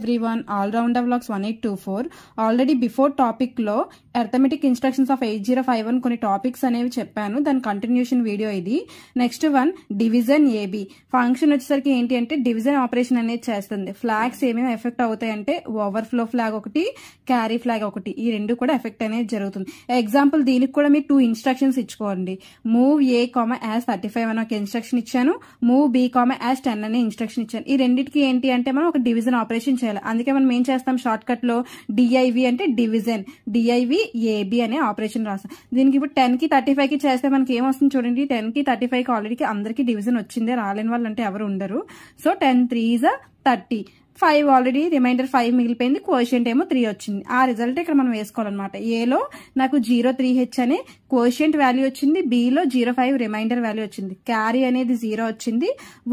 Everyone, all-rounder vlogs 1824. Already before topic లో arithmetic instructions of 8051 కొన్ని topics అనేవి చెప్పాను. దాని కంటిన్యూషన్ వీడియో ఇది. Next one division AB function వచ్చేసరికి ఏంటి అంటే డివిజన్ ఆపరేషన్ అనేది చేస్తుంది. ఫ్లాగ్స్ ఏమేమి ఎఫెక్ట్ అవుతాయంటే ఓవర్ఫ్లో ఫ్లాగ్ ఒకటి, క్యారీ ఫ్లాగ్ ఒకటి, ఈ రెండు కూడా ఎఫెక్ట్ అనేది జరుగుతుంది. ఎగ్జాంపుల్ దీనికి కూడా మీరు 2 ఇన్స్ట్రక్షన్స్ ఇచ్చుకోండి. మూవ్ ఏ యాజ్ 35 అని ఒక ఇన్స్ట్రక్షన్ ఇచ్చాను, మూవ్ బి యాజ్ 10 అనే ఇన్స్ట్రక్షన్ ఇచ్చాను. ఈ రెండింటికి ఏంటి అంటే మనం ఒక డివిజన్ ఆపరేషన్ చేయాలి. అందుకే మనం ఏం చేస్తాం షార్ట్ కట్ లో డిఐవి అంటే డివిజన్, డిఐవి ఏబి అనే ఆపరేషన్ రాస్తాం. దీనికి ఇప్పుడు 10 కి 35 కి చేస్తే మనకి ఏమొస్తుంది చూడండి. 10 కి 35 కి ఆల్రెడీ అందరికి డివిజన్ వచ్చిందే, రాలేని వాళ్ళు అంటే ఎవరు ఉండరు. సో 10 3 30, 5 ఆల్రెడీ రిమైండర్ 5 మిగిలిపోయింది, కోషియంట్ ఏమో 3 వచ్చింది. ఆ రిజల్ట్ ఇక్కడ మనం వేసుకోవాలన్నమాట. ఏలో నాకు 0.3h అనే కోషియంట్ వాల్యూ వచ్చింది, బిలో 0.5 రిమైండర్ వాల్యూ వచ్చింది, క్యారీ అనేది 0 వచ్చింది,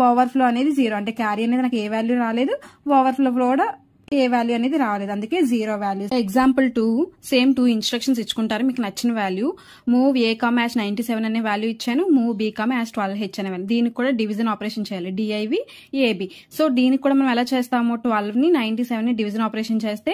ఓవర్ఫ్లో అనేది 0. అంటే క్యారీ అనేది నాకు ఏ వాల్యూ రాలేదు, ఓవర్ఫ్లో కూడా ఏ వాల్యూ అనేది రాలేదు, అందుకే 0 వాల్యూ. ఎగ్జాంపుల్ 2 సేమ్ 2 ఇన్స్ట్రక్షన్స్ ఇచ్చుకుంటారు మీకు నచ్చిన వాల్యూ. మూవ్ ఏ యాజ్ 97 అనే వాల్యూ ఇచ్చాను, మూవ్ బి యాజ్ 12h అనే వాల్యూ. దీనికి కూడా డివిజన్ ఆపరేషన్ చేయాలి, డిఐవి ఏబి. సో దీనికి కూడా మనం ఎలా చేస్తాము, 12 ని 97 ని డివిజన్ ఆపరేషన్ చేస్తే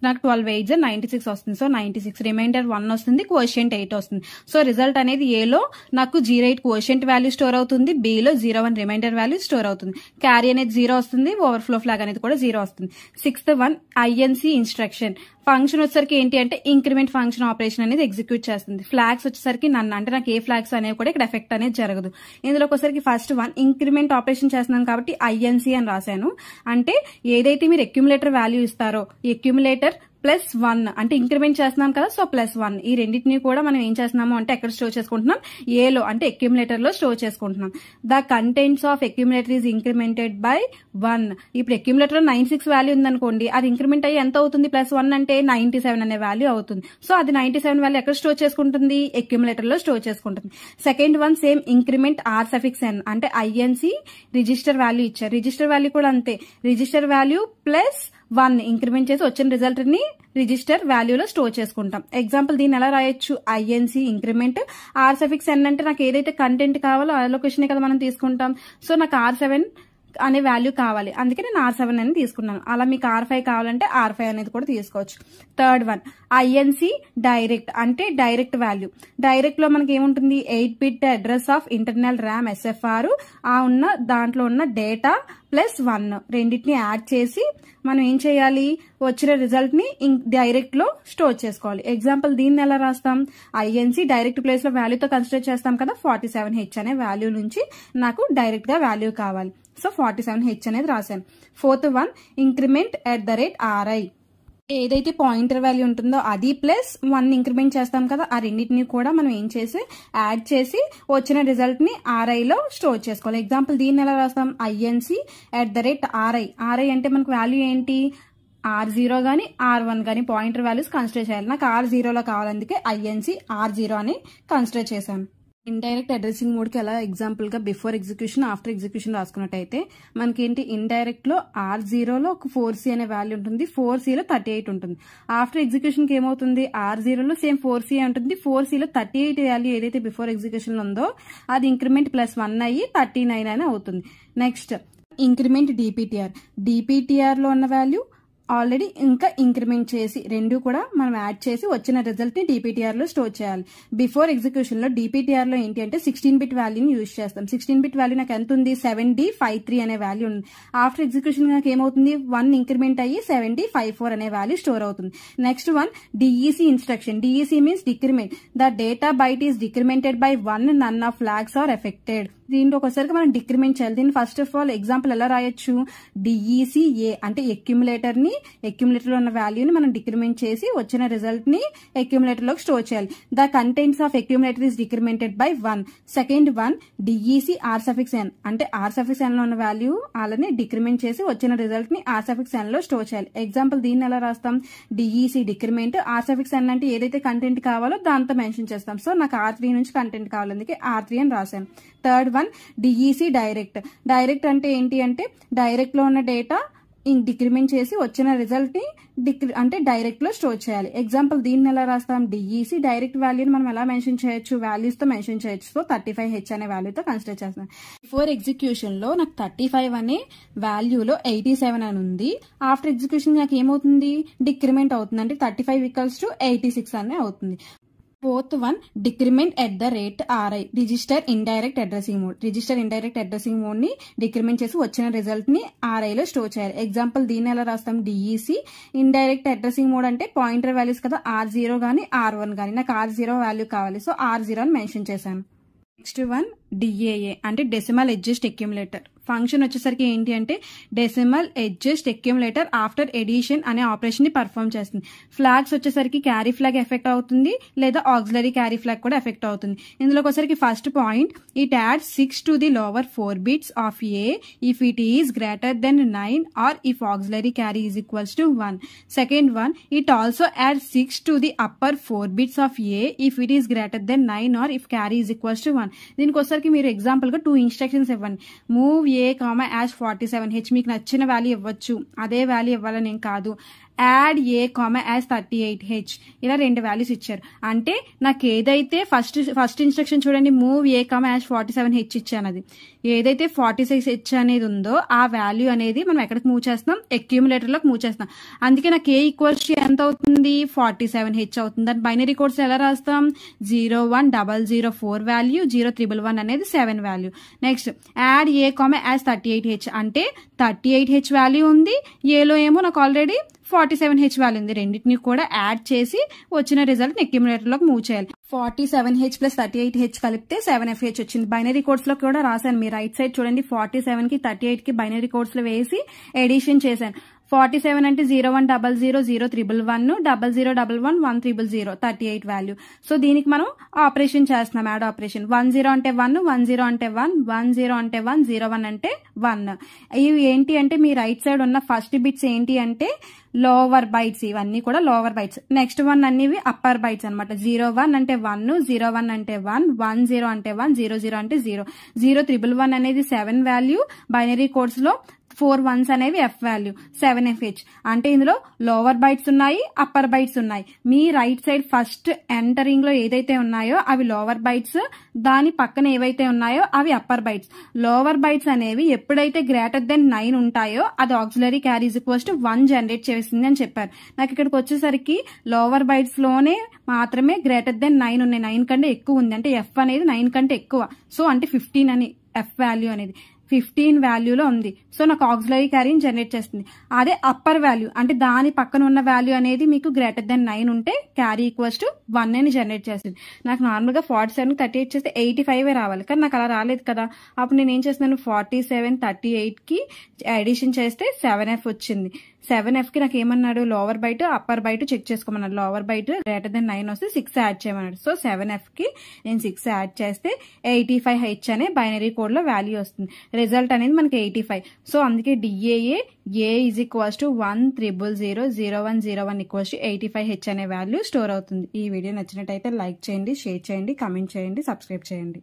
నాకు 12 8 96 వస్తుంది. సో 96 రిమైండర్ 1 వస్తుంది, కోషియంట్ 8 వస్తుంది. సో రిజల్ట్ అనేది ఏలో నాకు 08 కోషియంట్ వాల్యూ స్టోర్ అవుతుంది, బిలో 01 రిమైండర్ వాల్యూ స్టోర్ అవుతుంది, క్యారీ అనేది 0 వస్తుంది, ఓవర్ఫ్లో ఫ్లాగ్ అనేది కూడా 0 వస్తుంది. 6th one INC instruction function వచ్చేసరికి ఏంటి అంటే ఇంక్రిమెంట్ ఫంక్షన్ ఆపరేషన్ అనేది ఎగ్జిక్యూట్ చేస్తుంది. ఫ్లాగ్స్ వచ్చేసరికి నన్ను అంటే నాకు ఏ ఫ్లాగ్స్ అనేవి కూడా ఇక్కడ ఎఫెక్ట్ అనేది జరగదు. ఇందులోకి వచ్చేసరికి ఫస్ట్ వన్ ఇంక్రిమెంట్ ఆపరేషన్ చేస్తున్నాను కాబట్టి ఐఎన్సి అని రాశాను. అంటే ఏదైతే మీరు అక్యుములేటర్ వాల్యూ ఇస్తారో అక్యుములేటర్ +1 అంటే ఇంక్రిమెంట్ చేస్తున్నాం కదా, సో +1 ఈ రెండింటిని కూడా మనం ఏం చేస్తున్నాము అంటే ఎక్కడ స్టోర్ చేసుకుంటున్నాం, ఏలో అంటే అక్యుములేటర్ లో స్టోర్ చేసుకుంటున్నాం. The contents of accumulator is incremented by 1. ఇప్పుడు అక్యుములేటర్ లో 96 వాల్యూ ఉందనుకోండి, అది ఇంక్రిమెంట్ అయ్యి ఎంత అవుతుంది, +1 అంటే 97 అనే వాల్యూ అవుతుంది. సో అది 97 వాల్యూ ఎక్కడ స్టోర్ చేసుకుంటుంది, అక్యుములేటర్ లో స్టోర్ చేసుకుంటుంది. Second one same increment r(n) అంటే ఐఎన్సి రిజిస్టర్ వాల్యూ ఇచ్చారు. రిజిస్టర్ వాల్యూ కూడా అంతే, రిజిస్టర్ వాల్యూ +1 ఇంక్రిమెంట్ చేసి వచ్చిన రిజల్ట్ ని రిజిస్టర్ వాల్యూలో స్టోర్ చేసుకుంటాం. ఎగ్జాంపుల్ దీన్ని ఎలా రాయొచ్చు, ఐఎన్సి ఇంక్రిమెంట్ r(n) అంటే నాకు ఏదైతే కంటెంట్ కావాలో అలొకేషన్ కదా మనం తీసుకుంటాం. సో నాకు R7 అనే వాల్యూ కావాలి, అందుకే నేను R7 అని తీసుకున్నాను. అలా మీకు R5 కావాలంటే R5 అనేది కూడా తీసుకోవచ్చు. థర్డ్ వన్ ఐఎన్సి డైరెక్ట్ అంటే డైరెక్ట్ వాల్యూ. డైరెక్ట్ లో మనకి ఏముంటుంది, 8-bit address of internal RAM SFR, ఆ ఉన్న దాంట్లో ఉన్న డేటా +1 రెండింటిని యాడ్ చేసి మనం ఏం చేయాలి, వచ్చిన రిజల్ట్ ని డైరెక్ట్ లో స్టోర్ చేసుకోవాలి. ఎగ్జాంపుల్ దీన్ని ఎలా రాస్తాం, ఐఎన్సి డైరెక్ట్ ప్లేస్ లో వాల్యూతో కన్సిడర్ చేస్తాం కదా, 47h అనే వాల్యూ నుంచి నాకు డైరెక్ట్ గా వాల్యూ కావాలి. సో 47h అనేది రాశాను. ఫోర్త్ వన్ ఇంక్రిమెంట్ @RI ఏదైతే పాయింటర్ వాల్యూ ఉంటుందో అది +1 ఇంక్రిమెంట్ చేస్తాం కదా, ఆ రెండింటిని కూడా మనం ఏం చేసి యాడ్ చేసి వచ్చిన రిజల్ట్ ని RI లో స్టోర్ చేసుకోవాలి. ఎగ్జాంపుల్ దీన్ని ఎలా రాస్తాం, ఐఎన్సి @RI. RI అంటే మనకు వాల్యూ ఏంటి, R0 గానీ R1 గానీ పాయింటర్ వాల్యూస్ కన్సిడర్ చేయాలి. నాకు R0 లో కావాలి, అందుకే ఐఎన్సి R0 అని కన్సిడర్ చేశాను. ఇండైరెక్ట్ అడ్రసింగ్ మోడ్ కి ఎలా ఎగ్జాంపుల్ గా బిఫోర్ ఎగ్జిక్యూషన్ ఆఫ్టర్ ఎగ్జిక్యూషన్ రాసుకున్నట్టయితే మనకేంటి, ఇండైరెక్ట్ లో R0 లో ఒక 4C అనే వాల్యూ ఉంటుంది, 4C లో 38 ఉంటుంది. ఆఫ్టర్ ఎగ్జిక్యూషన్ కి ఏమవుతుంది, R0 లో సేమ్ 4C ఉంటుంది, 4C లో 38 వాల్యూ ఏదైతే బిఫోర్ ఎగ్జిక్యూషన్ లో ఉందో అది ఇంక్రిమెంట్ +1 అయ్యి 39 అని అవుతుంది. నెక్స్ట్ ఇంక్రిమెంట్ DPTR లో ఉన్న వాల్యూ ఆల్రెడీ ఇంకా ఇంక్రిమెంట్ చేసి రెండు కూడా మనం యాడ్ చేసి వచ్చిన రిజల్ట్ ని DPTR లో స్టోర్ చేయాలి. బిఫోర్ ఎగ్జిక్యూషన్ లో DPTR లో ఏంటి అంటే 16-bit వాల్యూని యూజ్ చేస్తాం. 16-bit వాల్యూ నాకు ఎంత ఉంది, 7D53 అనే వాల్యూ ఉంది. ఆఫ్టర్ ఎగ్జిక్యూషన్ నాకు ఏమవుతుంది, 1 ఇంక్రిమెంట్ అయ్యి 7D54 అనే వాల్యూ స్టోర్ అవుతుంది. Next one DEC instruction. DEC means decrement, the data byte is decremented by 1, none of flags are affected. దీంట్లో ఒకసారికి మనం డిక్రిమెంట్ చేయాలి. దీన్ని ఫస్ట్ ఆఫ్ ఆల్ ఎగ్జాంపుల్ ఎలా రాయొచ్చు, DECA అంటే అక్యుములేటర్ లో ఉన్న వాల్యూని మనం డిక్రిమెంట్ చేసి వచ్చిన రిజల్ట్ ని అక్యుములేటర్ లోకి స్టోర్ చేయాలి. The contents of accumulator is decremented by 1. Second one DEC R(n) అంటే R(n) లో ఉన్న వాల్యూ అలానే డిక్రిమెంట్ చేసి వచ్చిన రిజల్ట్ ని R(n) లో స్టోర్ చేయాలి. ఎగ్జాంపుల్ దీన్ని ఎలా రాస్తాం, DEC డిక్రిమెంట్ R(n) అంటే ఏదైతే కంటెంట్ కావాలో దాంతో మెన్షన్ చేస్తాం. సో నాకు R3 నుంచి కంటెంట్ కావాలి, అందుకే R3 అని రాశాను. థర్డ్ వన్ DEC డైరెక్ట్ అంటే ఏంటి అంటే డైరెక్ట్ లో ఉన్న డేటా డిక్రిమెంట్ చేసి వచ్చిన రిజల్ట్ ని అంటే డైరెక్ట్ లో స్టోర్ చేయాలి. ఎగ్జాంపుల్ దీన్ని ఎలా రాస్తాం, డిఈసి డైరెక్ట్ వాల్యూని మనం ఎలా మెన్షన్ చేయొచ్చు, వాల్యూస్ తో మెన్షన్ చేయొచ్చు. సో 35H అనే వాల్యూతో కన్సిడర్ చేస్తాం. బిఫోర్ ఎగ్జిక్యూషన్ లో నాకు 35 అనే వాల్యూలో 87 అని ఉంది. ఆఫ్టర్ ఎగ్జిక్యూషన్ నాకు ఏమవుతుంది, డిక్రిమెంట్ అవుతుంది. అంటే 35 = 86 అని అవుతుంది. Fourth one, decrement at the rate RI, register indirect addressing mode. Register indirect addressing mode ని డిక్రిమెంట్ చేసి వచ్చిన రిజల్ట్ ని RI లో స్టోర్ చేయాలి. ఎగ్జాంపుల్ దీన్ని ఎలా రాస్తాం, డిఈసి ఇండైరెక్ట్ అడ్రసింగ్ మోడ్ అంటే పాయింటర్ వాల్యూస్ కదా, R0 గానీ R1 గానీ. నాకు R0 వాల్యూ కావాలి, సో R0 అని మెన్షన్ చేశాను. నెక్స్ట్ వన్ డిఏఏ అంటే డెసిమల్ అడ్జస్ట్ అక్యుములేటర్. ఫంక్షన్ వచ్చేసరికి ఏంటి అంటే decimal adjust accumulator after addition అనే ఆపరేషన్ ని పర్ఫామ్ చేస్తుంది. ఫ్లాగ్స్ వచ్చేసరికి క్యారీ ఫ్లాగ్ ఎఫెక్ట్ అవుతుంది, లేదా ఆక్సిలరీ క్యారీ ఫ్లాగ్ కూడా ఎఫెక్ట్ అవుతుంది. ఇందులోకి వచ్చేసరికి first point, it add 6 to the lower 4 bits of A if it is greater than 9 or if auxiliary carry is equals to 1. Second one, it also adds 6 to the upper 4 bits of A if it is greater than 9 or if carry is equals to 1. దీనికి వచ్చేసరికి మీరు example గా 2 instructions ఇవ్వండి. Move A, #47H మీకు నచ్చిన value ఇవ్వచ్చు, అదే value ఇవ్వాలని ఏం కాదు. యాడ్ A, #38H ఇలా 2 వాల్యూస్ ఇచ్చారు. అంటే నాకు ఏదైతే ఫస్ట్ ఇన్స్ట్రక్షన్ చూడండి, మూవ్ A, #47H ఇచ్చాను. అది ఏదైతే 46H అనేది ఉందో ఆ వాల్యూ అనేది మనం ఎక్కడికి మూవ్ చేస్తున్నాం, అక్యూములేటర్ లోకి మూవ్ చేస్తున్నాం. అందుకే నాకు A = ఎంత అవుతుంది, 47H అవుతుంది. దాని బైనరీ కోడ్స్ ఎలా రాస్తాం, 01004 వాల్యూ, 0311 అనేది 7 value. Next add A, #38H అంటే 38H వాల్యూ ఉంది, ఏలో ఏమో నాకు ఆల్రెడీ 47H వాల్యూ ఉంది. రెండింటిని కూడా యాడ్ చేసి వచ్చిన రిజల్ట్ ని అక్యుములేటర్ లోకి మూవ్ చేయాలి. 47H + 38H కలిపితే 7FH వచ్చింది. బైనరీ కోడ్స్ లో కూడా రాశాను, మీరు రైట్ సైడ్ చూడండి. 47 కి 38 కి బైనరీ కోడ్స్ లో వేసి ఎడిషన్ చేశాను. 47 అంటే 0100 0311 0011 1300 38 వాల్యూ. సో దీనికి మనం ఆపరేషన్ చేస్తున్నాం, యాడ్ ఆపరేషన్. 10 అంటే 1, 10 అంటే 1, 10 అంటే 1, 01 అంటే 1. ఇవి ఏంటి అంటే మీ రైట్ సైడ్ ఉన్న ఫస్ట్ బిట్స్ ఏంటి అంటే లోవర్ బైట్స్, ఇవన్నీ కూడా లోవర్ బైట్స్. నెక్స్ట్ వన్ అన్నివి అప్పర్ బైట్స్ అనమాట. 01 అంటే 1, 01 అంటే 1, 10 అంటే 1, 00 అంటే 0, 0311 అనేది 7 వాల్యూ. బైనరీ కోడ్స్ లో 4 1s అనేవి F వాల్యూ, 7FH. అంటే ఇందులో లోవర్ బైట్స్ ఉన్నాయి, అప్పర్ బైట్స్ ఉన్నాయి. మీ రైట్ సైడ్ ఫస్ట్ ఎంటరింగ్ లో ఏదైతే ఉన్నాయో అవి లోవర్ బైట్స్, దాని పక్కన ఏవైతే ఉన్నాయో అవి అప్పర్ బైట్స్. లోవర్ బైట్స్ అనేవి ఎప్పుడైతే గ్రేటర్ దెన్ 9 ఉంటాయో అది ఆక్సిలరీ క్యారీ = 1 జనరేట్ చేస్తుంది అని చెప్పారు. నాకు ఇక్కడికి వచ్చేసరికి లోవర్ బైట్స్ లోనే మాత్రమే గ్రేటర్ దెన్ 9 ఉన్నాయి, 9 కంటే ఎక్కువ ఉంది. అంటే F అనేది 9 కంటే ఎక్కువ. సో అంటే 15 అని F వాల్యూ అనేది 15 వాల్యూలో ఉంది. సో నాకు ఆక్సిలరీ క్యారీని జనరేట్ చేస్తుంది. అదే అప్పర్ వాల్యూ అంటే దాని పక్కన ఉన్న వాల్యూ అనేది మీకు గ్రేటర్ దెన్ 9 ఉంటే క్యారీ = 1 అని జనరేట్ చేస్తుంది. నాకు నార్మల్ గా 47 38 చేస్తే 85 రావాలి, కానీ నాకు అలా రాలేదు కదా. అప్పుడు నేను ఏం చేస్తున్నాను, 47 38 కి అడిషన్ చేస్తే 7F వచ్చింది. 7F కి నాకు ఏమన్నాడు, lower byte upper byte check చేసుకోమన్నాడు. లోవర్ బైట్ గ్రేటర్ దెన్ 9 వస్తే 6 యాడ్ చేయమన్నాడు. సో 7F కి నేను 6 యాడ్ చేస్తే 85H అనే బైనరీ కోడ్ లో వాల్యూ వస్తుంది. రిజల్ట్ అనేది మనకి 85. సో అందుకే డిఏఏ A = 100000101 = 85H అనే వాల్యూ స్టోర్ అవుతుంది. ఈ వీడియో నచ్చినట్టయితే లైక్ చేయండి, షేర్ చేయండి, కామెంట్ చేయండి, సబ్స్క్రైబ్ చేయండి.